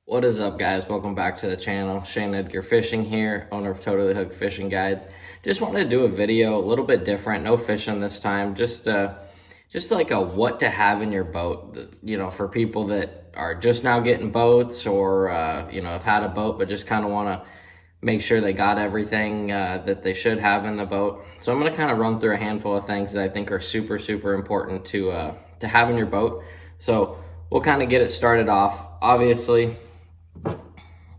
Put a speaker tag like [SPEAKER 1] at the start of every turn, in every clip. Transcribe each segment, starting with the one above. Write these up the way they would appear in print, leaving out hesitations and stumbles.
[SPEAKER 1] What is up, guys? Welcome back to the channel. Shane Edgar Fishing here, owner of Totally Hooked Fishing Guides. Just wanted to do a video a little bit different. No fishing this time. Just like a what to have in your boat. For people that are just now getting boats, or have had a boat but just kind of want to make sure they got everything that they should have in the boat. So I'm going to kind of run through a handful of things that I think are super important to have in your boat. So we'll kind of get it started off. Obviously,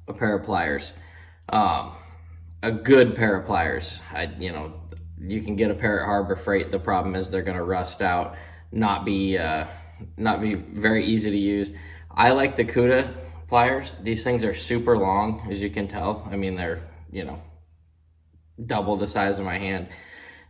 [SPEAKER 1] a pair of pliers, a good pair of pliers. You can get a pair at Harbor Freight. The problem is they're going to rust out, not be very easy to use. I like the Cuda pliers. These things are super long, as you can tell. I mean, they're double the size of my hand.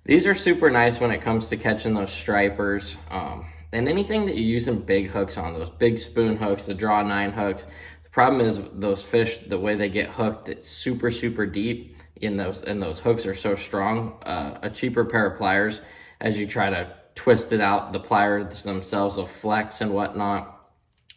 [SPEAKER 1] These are super nice when it comes to catching those stripers, and anything that you're using big hooks on, those big spoon hooks, the Draw 9 hooks. The problem is those fish, the way they get hooked, it's super deep in those, and those hooks are so strong. A cheaper pair of pliers, as you try to twist it out, the pliers themselves will flex and whatnot.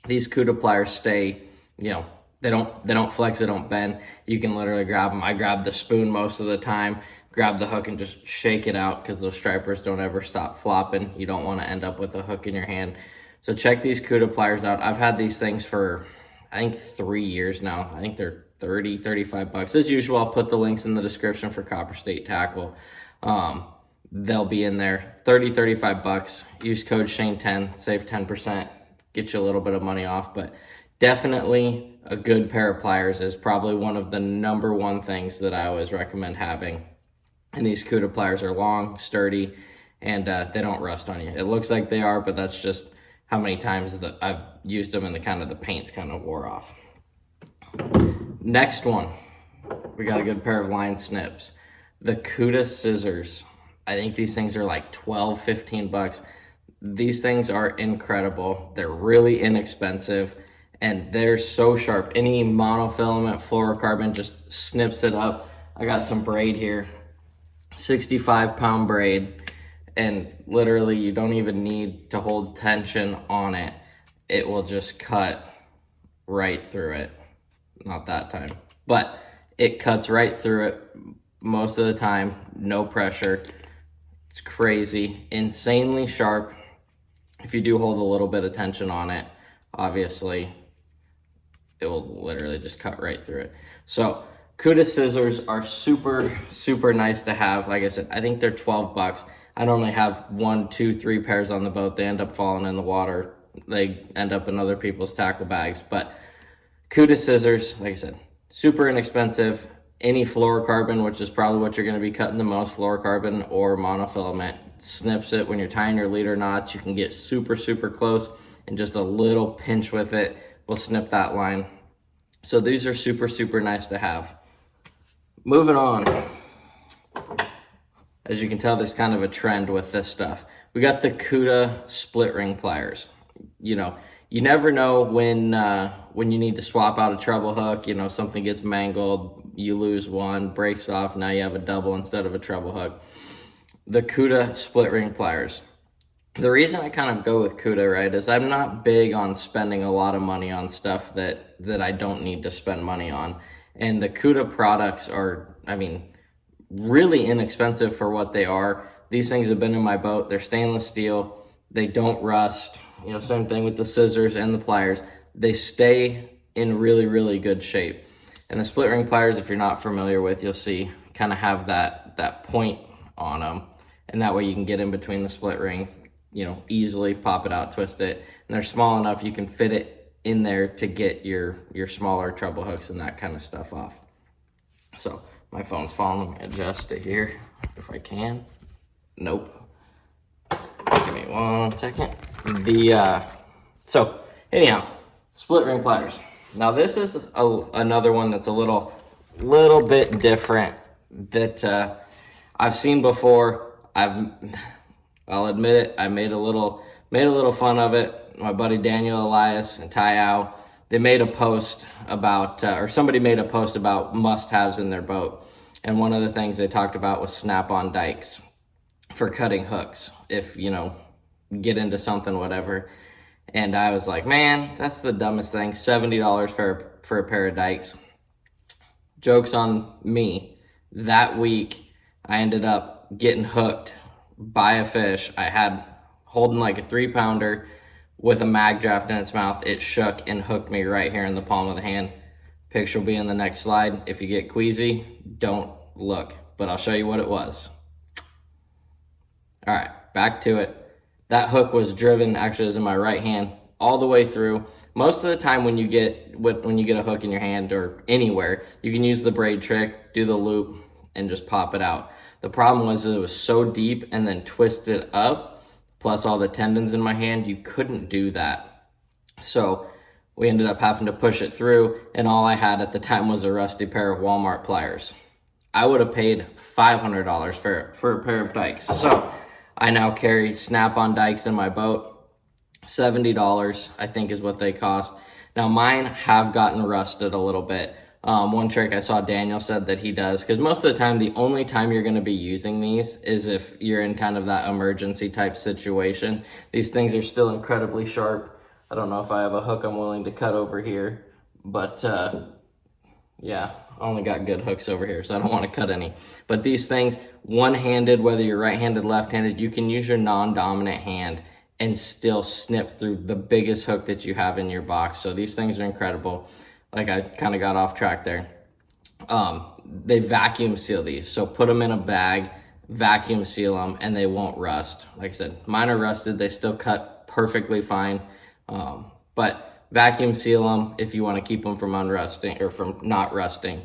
[SPEAKER 1] These Cuda pliers stay, they don't flex, they don't bend. You can literally grab them. I grab the spoon most of the time, grab the hook and just shake it out, because those stripers don't ever stop flopping. You don't want to end up with a hook in your hand. So check these Cuda pliers out. I've had these things for, I think, 3 years now. I think they're 30, 35 bucks. As usual, I'll put the links in the description for Copper State Tackle. They'll be in there. 30, 35 bucks. Use code Shane10, save 10%, get you a little bit of money off. But definitely a good pair of pliers is probably one of the number one things that I always recommend having. And these Cuda pliers are long, sturdy, and they don't rust on you. It looks like they are, but that's just how many times that I've used them and the paint's kind of wore off. Next one, we got a good pair of line snips. The Cuda scissors. I think these things are like 12, 15 bucks. These things are incredible. They're really inexpensive, and they're so sharp. Any monofilament fluorocarbon just snips it up. I got some braid here, 65-pound braid, and literally you don't even need to hold tension on it. It will just cut right through it. Not that time, but it cuts right through it most of the time. No pressure. It's crazy, insanely sharp. If you do hold a little bit of tension on it, obviously it will literally just cut right through it. So Cuda scissors are super nice to have. Like I said, I think they're 12 bucks. I normally have 1, 2, 3 pairs on the boat. They end up falling in the water. They end up in other people's tackle bags. But Cuda scissors, like I said, super inexpensive. Any fluorocarbon, which is probably what you're going to be cutting the most, fluorocarbon or monofilament, snips it. When you're tying your leader knots, you can get super close, and just a little pinch with it will snip that line. So these are super nice to have. Moving on. As you can tell, there's kind of a trend with this stuff. We got the Cuda split ring pliers. You never know when you need to swap out a treble hook. Something gets mangled, you lose one, breaks off, now you have a double instead of a treble hook. The Cuda split ring pliers. The reason I kind of go with Cuda, right, is I'm not big on spending a lot of money on stuff that I don't need to spend money on. And the Cuda products are, really inexpensive for what they are. These things have been in my boat. They're stainless steel. They don't rust. Same thing with the scissors and the pliers. They stay in really good shape. And the split ring pliers, if you're not familiar with, you'll see kind of have that point on them. And that way you can get in between the split ring, easily pop it out, twist it. And they're small enough you can fit it in there to get your smaller treble hooks and that kind of stuff off. So my phone's falling. Let me adjust it here if I can. Nope. Give me 1 second. So anyhow, split ring pliers. Now this is another one that's a little bit different that I've seen before. I'll admit it. I made a little fun of it. My buddy Daniel Elias and Ty Au, they made a post about, or somebody made a post about must-haves in their boat. And one of the things they talked about was snap-on dikes for cutting hooks. If, get into something, whatever. And I was like, man, that's the dumbest thing. $70 for a pair of dikes. Joke's on me. That week, I ended up getting hooked by a fish. I had holding like a 3-pounder with a mag draft in its mouth. It shook and hooked me right here in the palm of the hand. Picture will be in the next slide. If you get queasy, don't look, but I'll show you what it was. All right, back to it. That hook was driven, actually it was in my right hand, all the way through. Most of the time when you get a hook in your hand or anywhere, you can use the braid trick, do the loop, and just pop it out. The problem was it was so deep and then twisted up, plus all the tendons in my hand, you couldn't do that. So we ended up having to push it through, and all I had at the time was a rusty pair of Walmart pliers. I would have paid $500 for a pair of dikes. So I now carry Snap-on dikes in my boat. $70, I think, is what they cost. Now, mine have gotten rusted a little bit. One trick I saw Daniel said that he does, because most of the time, the only time you're going to be using these is if you're in kind of that emergency type situation. These things are still incredibly sharp. I don't know if I have a hook I'm willing to cut over here, but yeah, I only got good hooks over here, so I don't want to cut any. But these things, one-handed, whether you're right-handed, left-handed, you can use your non-dominant hand and still snip through the biggest hook that you have in your box. So these things are incredible. Like, I kind of got off track there. They vacuum seal these. So put them in a bag, vacuum seal them, and they won't rust. Like I said, mine are rusted. They still cut perfectly fine. But vacuum seal them if you want to keep them from unrusting or from not rusting.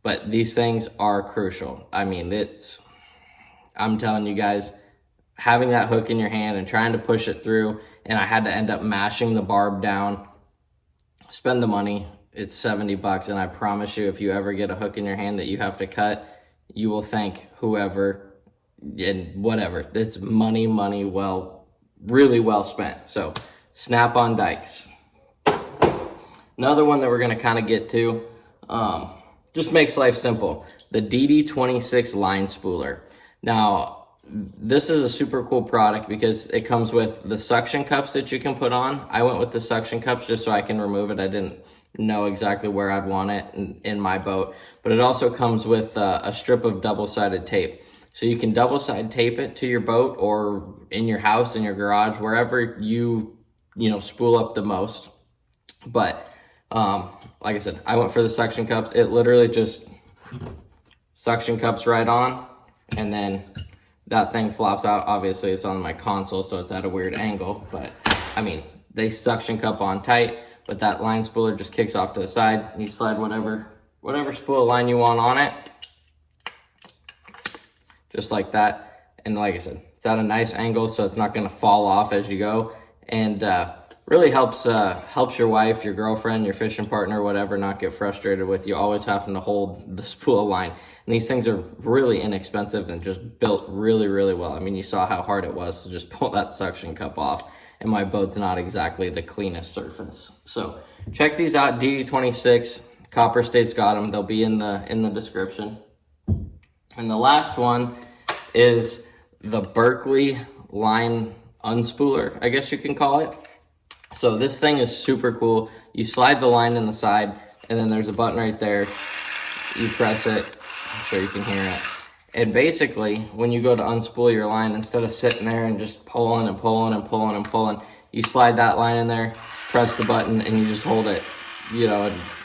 [SPEAKER 1] But these things are crucial. I mean, I'm telling you guys, having that hook in your hand and trying to push it through, and I had to end up mashing the barb down. Spend the money. It's $70, and I promise you, if you ever get a hook in your hand that you have to cut, you will thank whoever and whatever. It's money really well spent. So Snap-on dikes. Another one that we're going to kind of get to, just makes life simple. The DD26 line spooler. Now, this is a super cool product because it comes with the suction cups that you can put on. I went with the suction cups just so I can remove it. I didn't know exactly where I'd want it in my boat. But it also comes with a strip of double-sided tape. So you can double-side tape it to your boat or in your house, in your garage, wherever you spool up the most. But like I said, I went for the suction cups. It literally just suction cups right on, and then that thing flops out. Obviously, it's on my console, so it's at a weird angle. But, I mean, they suction cup on tight, but that line spooler just kicks off to the side. And you slide whatever spool line you want on it. Just like that. And like I said, it's at a nice angle, so it's not going to fall off as you go. And really helps your wife, your girlfriend, your fishing partner, whatever, not get frustrated with you always having to hold the spool line. And these things are really inexpensive and just built really, really well. I mean, you saw how hard it was to just pull that suction cup off. And my boat's not exactly the cleanest surface. So check these out, DD26. Copper State's got them. They'll be in the description. And the last one is the Berkley line unspooler, I guess you can call it. So this thing is super cool. You slide the line in the side, and then there's a button right there. You press it. I'm sure you can hear it. And basically, when you go to unspool your line, instead of sitting there and just pulling and pulling and pulling and pulling, you slide that line in there, press the button, and you just hold it,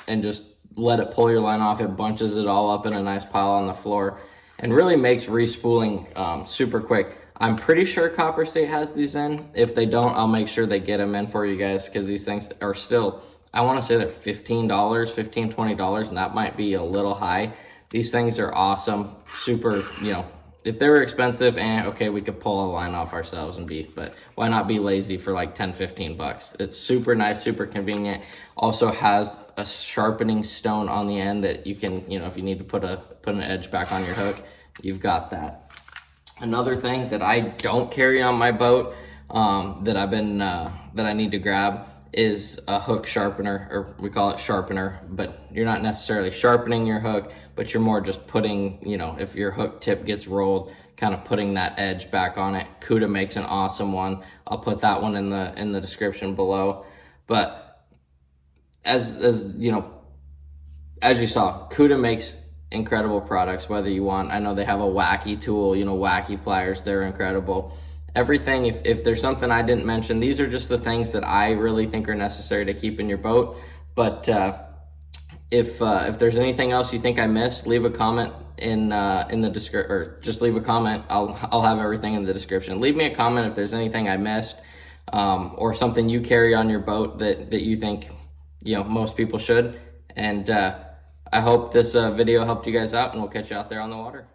[SPEAKER 1] and just let it pull your line off. It bunches it all up in a nice pile on the floor and really makes respooling super quick. I'm pretty sure Copper State has these in. If they don't, I'll make sure they get them in for you guys, because these things are still, I want to say they're $15, $20, and that might be a little high. These things are awesome, super, if they were expensive, okay, we could pull a line off ourselves but why not be lazy for like 10, $15? It's super nice, super convenient. Also has a sharpening stone on the end that you can, if you need to put an edge back on your hook, you've got that. Another thing that I don't carry on my boat that I need to grab is a hook sharpener, or we call it sharpener, but you're not necessarily sharpening your hook, but you're more just putting, you know, if your hook tip gets rolled, kind of putting that edge back on it. Cuda makes an awesome one. I'll put that one in the description below. But as you know, as you saw, Cuda makes incredible products, whether you want, I know they have a wacky tool, you know, wacky pliers, they're incredible. Everything, if there's something I didn't mention, these are just the things that I really think are necessary to keep in your boat. But if there's anything else you think I missed, leave a comment in the description, or just leave a comment. I'll have everything in the description. Leave me a comment if there's anything I missed, or something you carry on your boat that you think, you know, most people should. And I hope this video helped you guys out, and we'll catch you out there on the water.